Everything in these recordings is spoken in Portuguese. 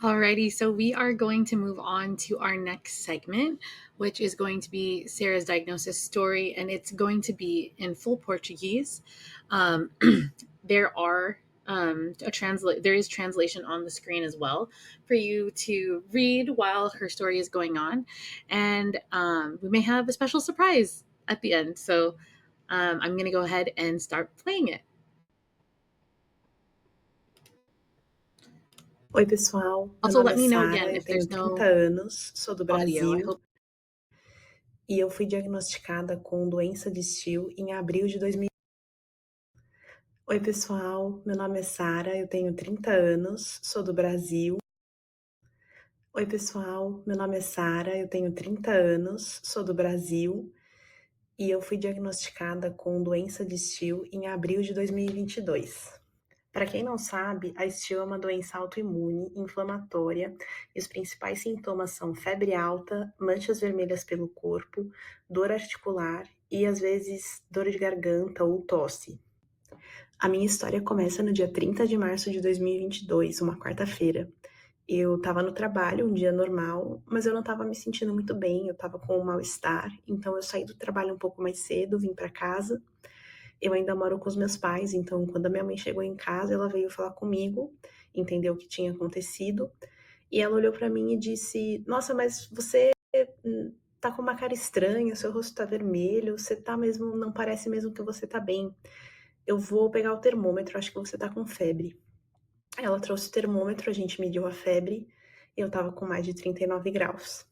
Alrighty, so we are going to move on to our next segment, which is going to be Sarah's diagnosis story, and it's going to be in full Portuguese. Um, there are there is translation on the screen as well for you to read while her story is going on, and we may have a special surprise at the end. So I'm going to go ahead and start playing it. Oi, pessoal. Meu Also, nome let é me know Sara, again eu if tenho there's 30 no anos, sou do audio. I Brasil hope. e eu fui diagnosticada com doença de Still em abril de 2000. Oi, pessoal. Meu nome é Sara, eu tenho 30 anos, sou do Brasil. Oi, pessoal. Meu nome é Sara, eu tenho 30 anos, sou do Brasil e eu fui diagnosticada com doença de Still em abril de 2022. Para quem não sabe, a STIL é uma doença autoimune, inflamatória, e os principais sintomas são febre alta, manchas vermelhas pelo corpo, dor articular e, às vezes, dor de garganta ou tosse. A minha história começa no dia 30 de março de 2022, uma quarta-feira. Eu estava no trabalho, um dia normal, mas eu não estava me sentindo muito bem, eu estava com um mal-estar, então eu saí do trabalho um pouco mais cedo, vim para casa. Eu ainda moro com os meus pais, então quando a minha mãe chegou em casa, ela veio falar comigo, entendeu o que tinha acontecido, e ela olhou pra mim e disse: "Nossa, mas você tá com uma cara estranha, seu rosto tá vermelho, você tá mesmo, não parece mesmo que você tá bem. Eu vou pegar o termômetro, acho que você tá com febre". Ela trouxe o termômetro, a gente mediu a febre, eu estava com mais de 39 graus.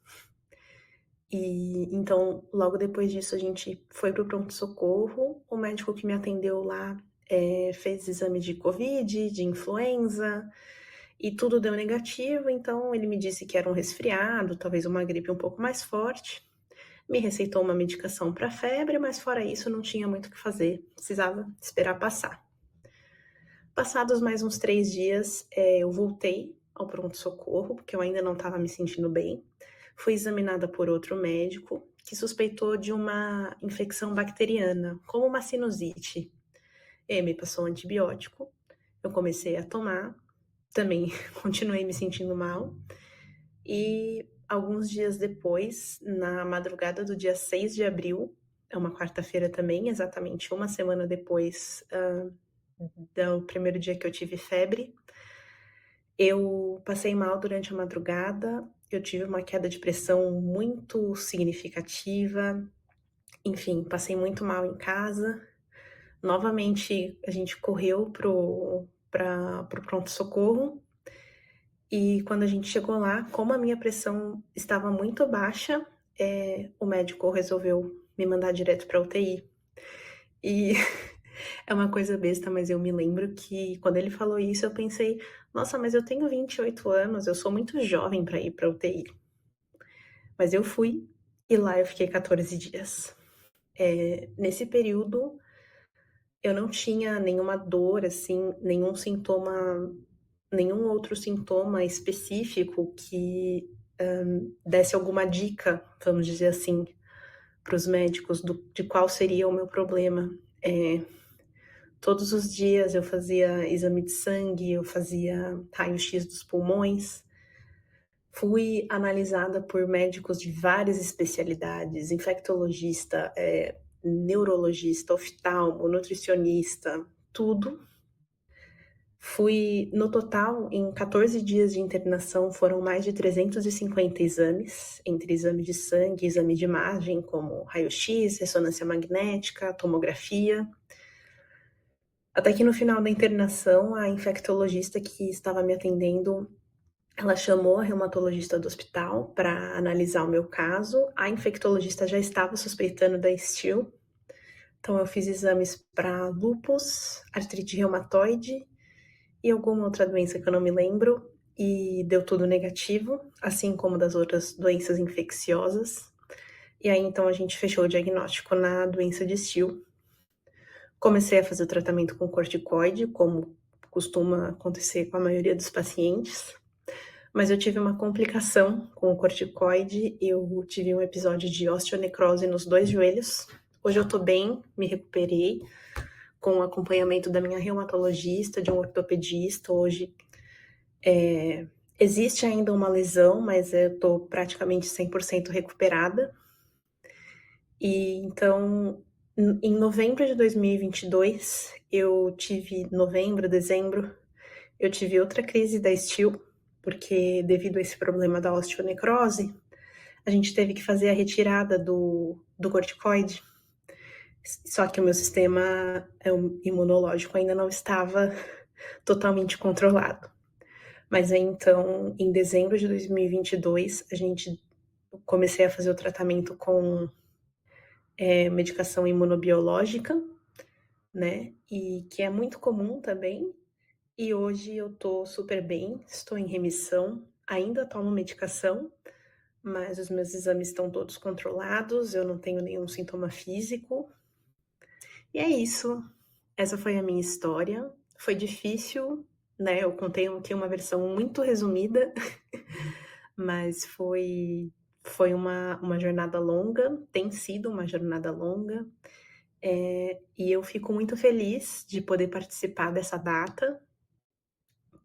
E então, logo depois disso, a gente foi para o pronto-socorro. O médico que me atendeu lá fez exame de Covid, de influenza, e tudo deu negativo. Então, ele me disse que era um resfriado, talvez uma gripe um pouco mais forte. Me receitou uma medicação para febre, mas fora isso, não tinha muito o que fazer, precisava esperar passar. Passados mais uns 3 dias, eu voltei ao pronto-socorro, porque eu ainda não estava me sentindo bem. Fui examinada por outro médico que suspeitou de uma infecção bacteriana, como uma sinusite. Ele me passou um antibiótico, eu comecei a tomar, também continuei me sentindo mal. E alguns dias depois, na madrugada do dia 6 de abril, é uma quarta-feira também, exatamente uma semana depois do primeiro dia que eu tive febre, eu passei mal durante a madrugada, eu tive uma queda de pressão muito significativa, enfim, passei muito mal em casa. Novamente, a gente correu para o pronto-socorro, e quando a gente chegou lá, como a minha pressão estava muito baixa, o médico resolveu me mandar direto para UTI. E é uma coisa besta, mas eu me lembro que quando ele falou isso, eu pensei: "Nossa, mas eu tenho 28 anos, eu sou muito jovem para ir para UTI". Mas eu fui, e lá eu fiquei 14 dias. Nesse período, eu não tinha nenhuma dor, assim, nenhum outro sintoma específico que, desse alguma dica, vamos dizer assim, para os médicos de qual seria o meu problema. Todos os dias eu fazia exame de sangue, eu fazia raio-x dos pulmões. Fui analisada por médicos de várias especialidades, infectologista, neurologista, oftalmo, nutricionista, tudo. Fui no total, em 14 dias de internação, foram mais de 350 exames, entre exame de sangue, exame de imagem, como raio-x, ressonância magnética, tomografia. Até que no final da internação, a infectologista que estava me atendendo, ela chamou a reumatologista do hospital para analisar o meu caso. A infectologista já estava suspeitando da Still, então eu fiz exames para lúpus, artrite reumatoide e alguma outra doença que eu não me lembro, e deu tudo negativo, assim como das outras doenças infecciosas. E aí então a gente fechou o diagnóstico na doença de Still. Comecei a fazer o tratamento com corticoide, como costuma acontecer com a maioria dos pacientes, mas eu tive uma complicação com o corticoide, eu tive um episódio de osteonecrose nos 2 joelhos. Hoje eu tô bem, me recuperei, com o acompanhamento da minha reumatologista, de um ortopedista. Hoje Existe ainda uma lesão, mas eu tô praticamente 100% recuperada. E então, em novembro de 2022, eu tive novembro, dezembro, eu tive outra crise da Steel, porque devido a esse problema da osteonecrose, a gente teve que fazer a retirada do corticoide. Só que o meu sistema imunológico ainda não estava totalmente controlado. Mas aí então, em dezembro de 2022, comecei a fazer o tratamento com medicação imunobiológica, né? E que é muito comum também. E hoje eu tô super bem, estou em remissão, ainda tomo medicação, mas os meus exames estão todos controlados, eu não tenho nenhum sintoma físico. E é isso. Essa foi a minha história. Foi difícil, né? Eu contei aqui uma versão muito resumida, mas foi uma jornada longa, tem sido uma jornada longa, e eu fico muito feliz de poder participar dessa data,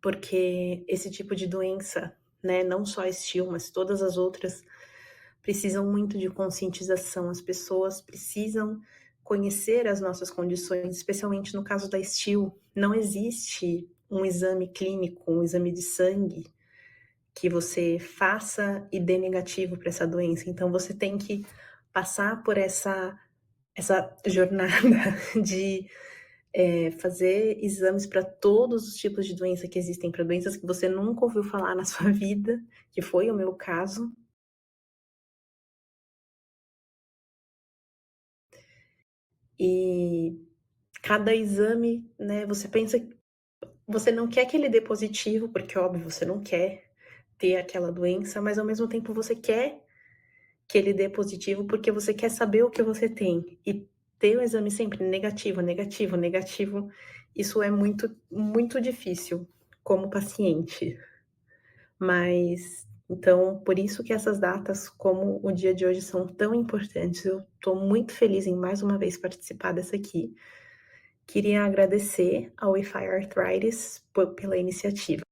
porque esse tipo de doença, né, não só a Steel, mas todas as outras, precisam muito de conscientização. As pessoas precisam conhecer as nossas condições, especialmente no caso da Steel. Não existe um exame clínico, um exame de sangue que você faça e dê negativo para essa doença. Então você tem que passar por essa jornada de fazer exames para todos os tipos de doença que existem, para doenças que você nunca ouviu falar na sua vida, que foi o meu caso. E cada exame, né, você pensa, você não quer que ele dê positivo, porque óbvio, você não quer ter aquela doença, mas ao mesmo tempo você quer que ele dê positivo, porque você quer saber o que você tem. E ter o exame sempre negativo, negativo, negativo, isso é muito, muito difícil como paciente. Mas então, por isso que essas datas, como o dia de hoje, são tão importantes. Eu estou muito feliz em mais uma vez participar dessa aqui. Queria agradecer ao Wi-Fi Arthritis pela iniciativa.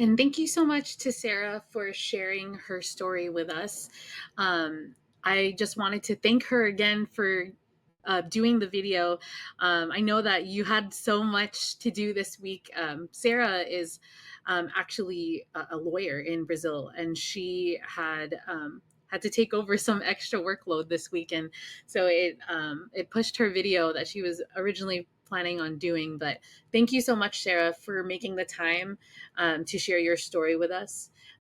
And thank you so much to Sarah for sharing her story with us. I just wanted to thank her again for doing the video. I know that you had so much to do this week. Sarah is actually a lawyer in Brazil, and she had to take over some extra workload this weekend, so it pushed her video that she was originally planning on doing. But thank you so much, Sarah, for making the time to share your story with us.